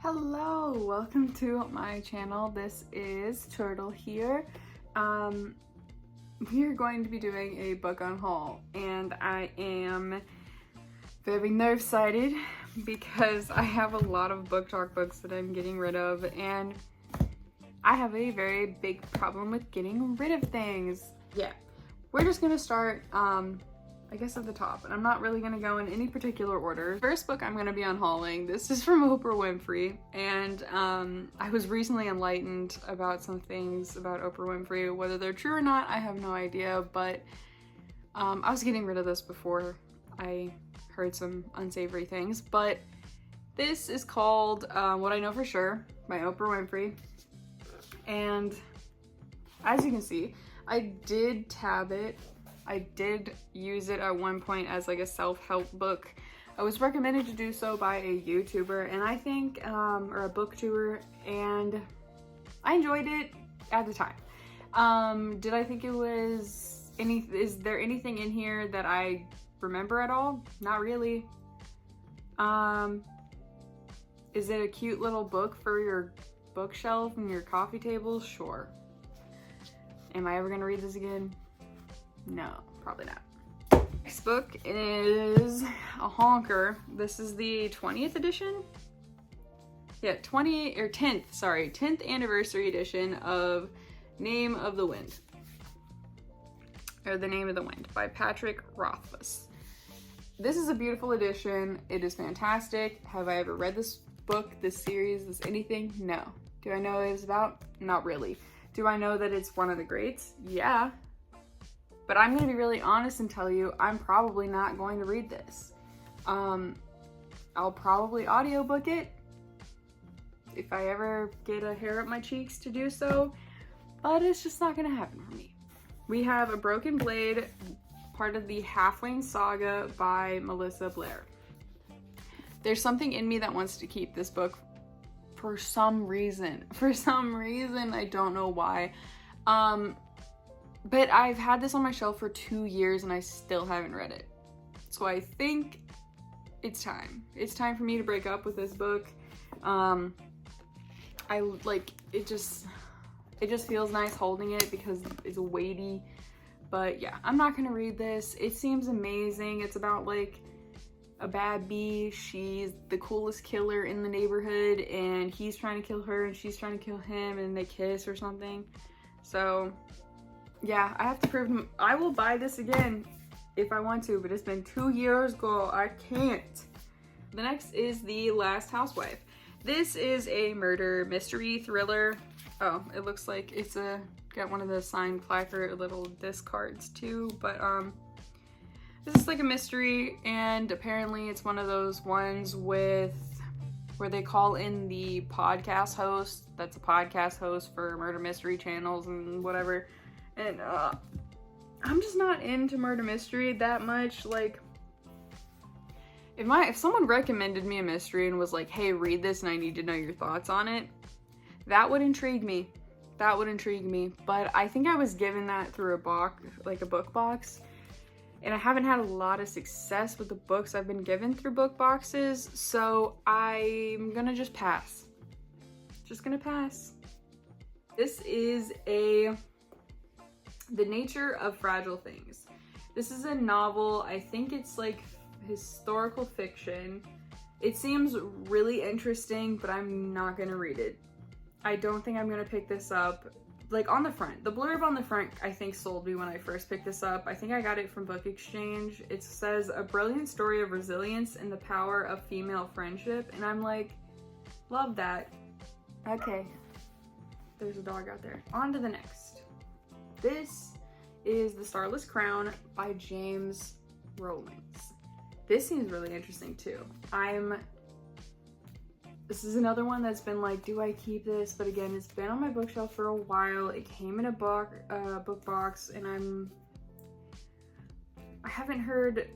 Hello, welcome to my channel. This is Turtle here. We are going to be doing a book unhaul, and I am very nerve-sighted because I have a lot of BookTok books that I'm getting rid of, and I have a very big problem with getting rid of things. Yeah, we're just gonna start I guess at the top, and I'm not really gonna go in any particular order. First book I'm gonna be unhauling, this is from Oprah Winfrey, and I was recently enlightened about some things about Oprah Winfrey. Whether they're true or not, I have no idea, but I was getting rid of this before I heard some unsavory things, but this is called What I Know For Sure by Oprah Winfrey, and as you can see, I did tab it. I did use it at one point as like a self-help book. I was recommended to do so by a YouTuber, and I think, or a booktuber, and I enjoyed it at the time. Did I think it was is there anything in here that I remember at all? Not really. Is it a cute little book for your bookshelf and your coffee table? Sure. Am I ever gonna read this again? No, probably not. Next book is a honker. This is the 20th edition? Yeah, 10th anniversary edition of Name of the Wind. Or The Name of the Wind by Patrick Rothfuss. This is a beautiful edition. It is fantastic. Have I ever read this book, this series, this anything? No. Do I know what it's about? Not really. Do I know that it's one of the greats? Yeah. But I'm going to be really honest and tell you, I'm probably not going to read this. I'll probably audiobook it if I ever get a hair up my cheeks to do so, but it's just not going to happen for me. We have A Broken Blade, part of the Halfling Saga by Melissa Blair. There's something in me that wants to keep this book for some reason. For some reason, I don't know why. But I've had this on my shelf for 2 years and I still haven't read it. So I think it's time. It's time for me to break up with this book. It just feels nice holding it because it's weighty. But yeah, I'm not gonna read this. It seems amazing. It's about like a bad bee. She's the coolest killer in the neighborhood and he's trying to kill her and she's trying to kill him and they kiss or something. So yeah, I have to prove him. I will buy this again if I want to, but it's been 2 years, girl. I can't. The next is The Last Housewife. This is a murder mystery thriller. Oh, it looks like it's got one of the signed placard little disc cards too, but this is like a mystery, and apparently it's one of those ones where they call in the podcast host. That's a podcast host for murder mystery channels and whatever. And I'm just not into murder mystery that much. Like, if someone recommended me a mystery and was like, hey, read this and I need to know your thoughts on it, that would intrigue me. That would intrigue me. But I think I was given that through a box, like a book box. And I haven't had a lot of success with the books I've been given through book boxes. So I'm gonna just pass. Just gonna pass. This is The Nature of Fragile Things. This is a novel. I think it's like historical fiction. It seems really interesting, but I'm not gonna read it. I don't think I'm gonna pick this up. Like on the front, the blurb on the front I think sold me when I first picked this up. I think I got it from Book Exchange. It says a brilliant story of resilience and the power of female friendship, and I'm like, love that. Okay, there's a dog out there. On to the next. This is The Starless Crown by James Rowlands. This seems really interesting too. This is another one that's been like, do I keep this? But again, it's been on my bookshelf for a while. It came in a book box, and I haven't heard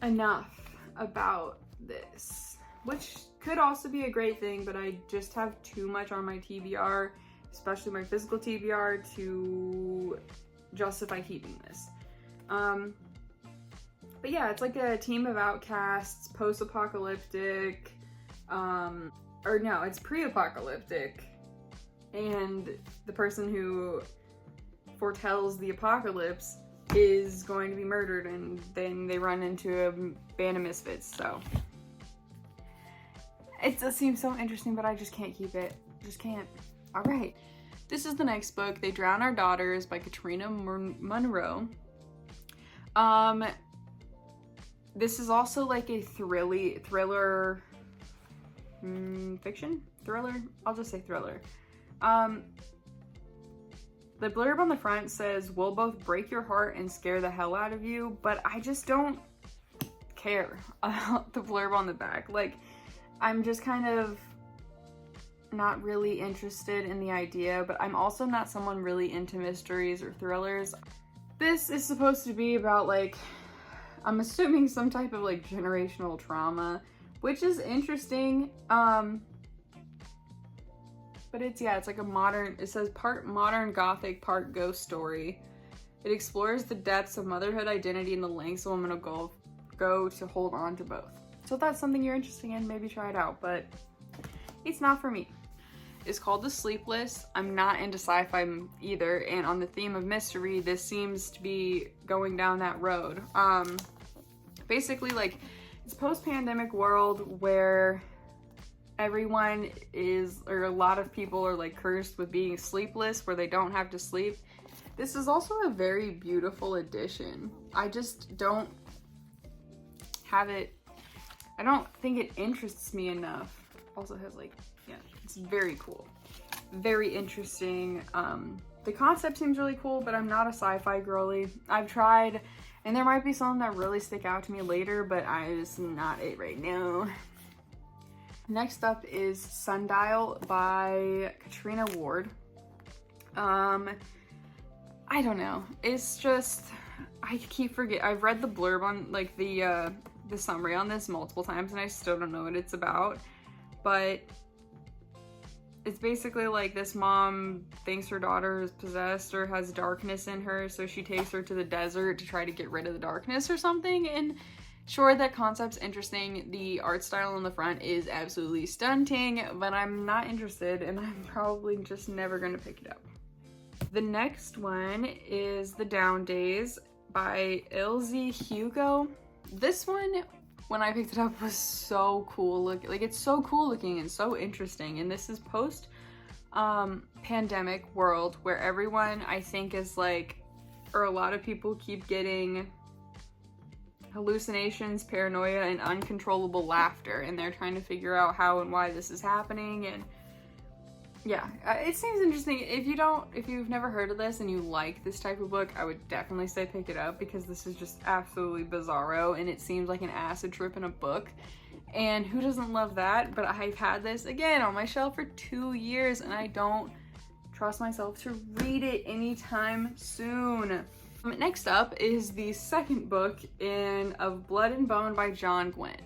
enough about this, which could also be a great thing, but I just have too much on my TBR, especially my physical TBR, to justify keeping this. But yeah, it's like a team of outcasts, post-apocalyptic, Or no, it's pre-apocalyptic. And the person who foretells the apocalypse is going to be murdered, and then they run into a band of misfits, so. It does seem so interesting, but I just can't keep it. Just can't. All right. This is the next book, They Drown Our Daughters by Katrina Monroe. This is also like a thriller, fiction? Thriller? I'll just say thriller. The blurb on the front says, "We'll both break your heart and scare the hell out of you," but I just don't care about the blurb on the back. Like, I'm just kind of not really interested in the idea, but I'm also not someone really into mysteries or thrillers. This is supposed to be about, like, I'm assuming some type of, like, generational trauma, which is interesting. But it's like a modern, it says part modern gothic, part ghost story. It explores the depths of motherhood, identity, and the lengths a woman will go to hold on to both. So if that's something you're interested in, maybe try it out, but it's not for me. It's called The Sleepless. I'm not into sci-fi either, and on the theme of mystery, this seems to be going down that road. Basically, like, it's post-pandemic world where everyone is, or a lot of people are, like, cursed with being sleepless, where they don't have to sleep. This is also a very beautiful edition. I just don't have it, I don't think it interests me enough. Also has, like, yeah, it's very cool. Very interesting. The concept seems really cool, but I'm not a sci-fi girly. I've tried, and there might be some that really stick out to me later, but I'm just not it right now. Next up is Sundial by Katrina Ward. I don't know. It's just, I keep forgetting. I've read the blurb on, like, the summary on this multiple times, and I still don't know what it's about. But it's basically like this mom thinks her daughter is possessed or has darkness in her, so she takes her to the desert to try to get rid of the darkness or something. And sure, that concept's interesting. The art style on the front is absolutely stunning, but I'm not interested, and I'm probably just never gonna pick it up. The next one is The Down Days by Ilse Hugo. This one, when I picked it up, was so cool looking. Like, it's so cool looking and so interesting. And this is post pandemic world where everyone, I think, is like, or a lot of people keep getting hallucinations, paranoia, and uncontrollable laughter, and they're trying to figure out how and why this is happening. And yeah, it seems interesting. If you've never heard of this and you like this type of book, I would definitely say pick it up, because this is just absolutely bizarro, and it seems like an acid trip in a book. And who doesn't love that? But I've had this, again, on my shelf for 2 years, and I don't trust myself to read it anytime soon. Next up is the second book of Blood and Bone by John Gwynne.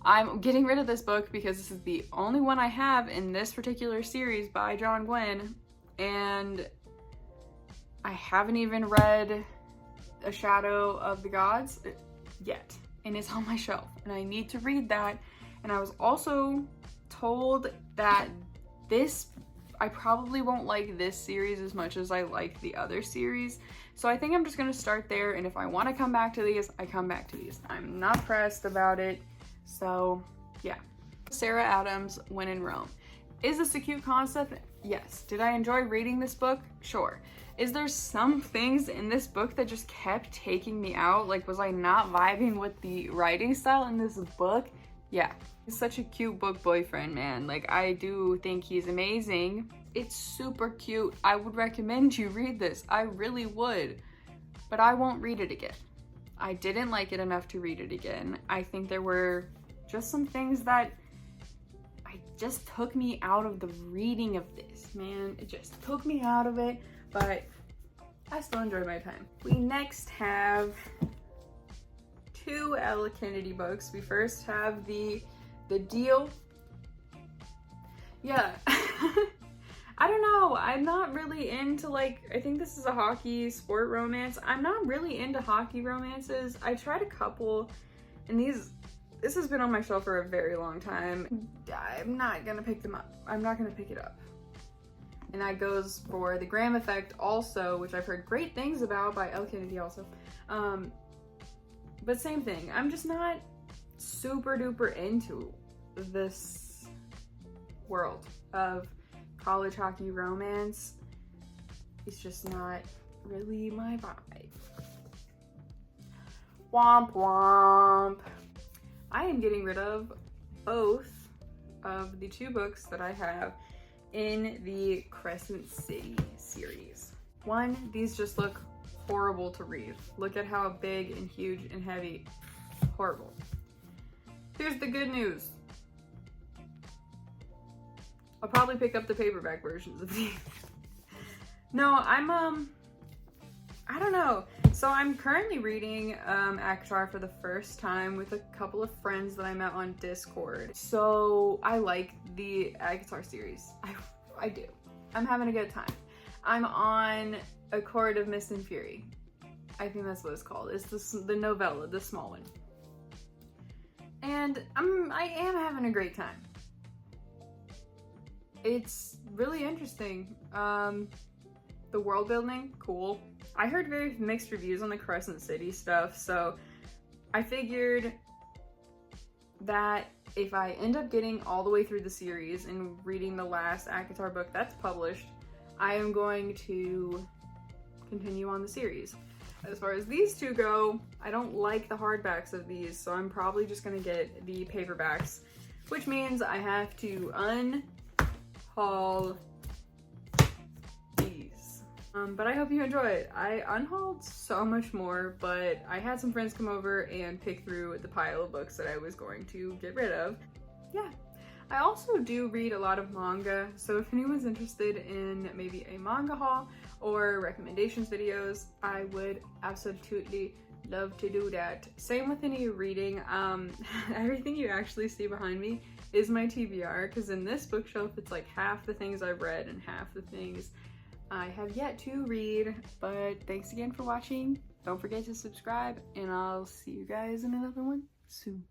I'm getting rid of this book because this is the only one I have in this particular series by John Gwynne, and I haven't even read A Shadow of the Gods yet, and it's on my shelf, and I need to read that. And I was also told that I probably won't like this series as much as I like the other series, so I think I'm just gonna start there, and if I want to come back to these, I come back to these. I'm not pressed about it. So yeah. Sarah Adams, When in Rome. Is this a cute concept? Yes. Did I enjoy reading this book? Sure. Is there some things in this book that just kept taking me out? Like, was I not vibing with the writing style in this book? Yeah. He's such a cute book boyfriend, man. Like, I do think he's amazing. It's super cute. I would recommend you read this. I really would. But I won't read it again. I didn't like it enough to read it again. I think there were just some things that just took me out of the reading of this, man. It just took me out of it, but I still enjoyed my time. We next have 2 Ella Kennedy books. We first have The Deal. Yeah. I don't know. I'm not really into, like, I think this is a hockey sport romance. I'm not really into hockey romances. I tried a couple, and these This has been on my shelf for a very long time. I'm not gonna pick them up. I'm not gonna pick it up. And that goes for The Graham Effect also, which I've heard great things about by Elle Kennedy also. But same thing, I'm just not super duper into this world of college hockey romance. It's just not really my vibe. Womp womp. I am getting rid of both of the 2 books that I have in the Crescent City series. One, these just look horrible to read. Look at how big and huge and heavy. Horrible. Here's the good news. I'll probably pick up the paperback versions of these. No, I don't know. So I'm currently reading ACOTAR for the first time with a couple of friends that I met on Discord. So I like the ACOTAR series. I do. I'm having a good time. I'm on A Court of Mist and Fury. I think that's what it's called. It's the novella, the small one. And I am having a great time. It's really interesting. The world building, cool. I heard very mixed reviews on the Crescent City stuff, so I figured that if I end up getting all the way through the series and reading the last ACOTAR book that's published, I am going to continue on the series. As far as these 2 go, I don't like the hardbacks of these, so I'm probably just gonna get the paperbacks, which means I have to unhaul these. But I hope you enjoy it. I unhauled so much more, but I had some friends come over and pick through the pile of books that I was going to get rid of. Yeah. I also do read a lot of manga, so if anyone's interested in maybe a manga haul or recommendations videos, I would absolutely love to do that. Same with any reading. Everything you actually see behind me is my TBR, because in this bookshelf it's like half the things I've read and half the things I have yet to read. But thanks again for watching. Don't forget to subscribe, and I'll see you guys in another one soon.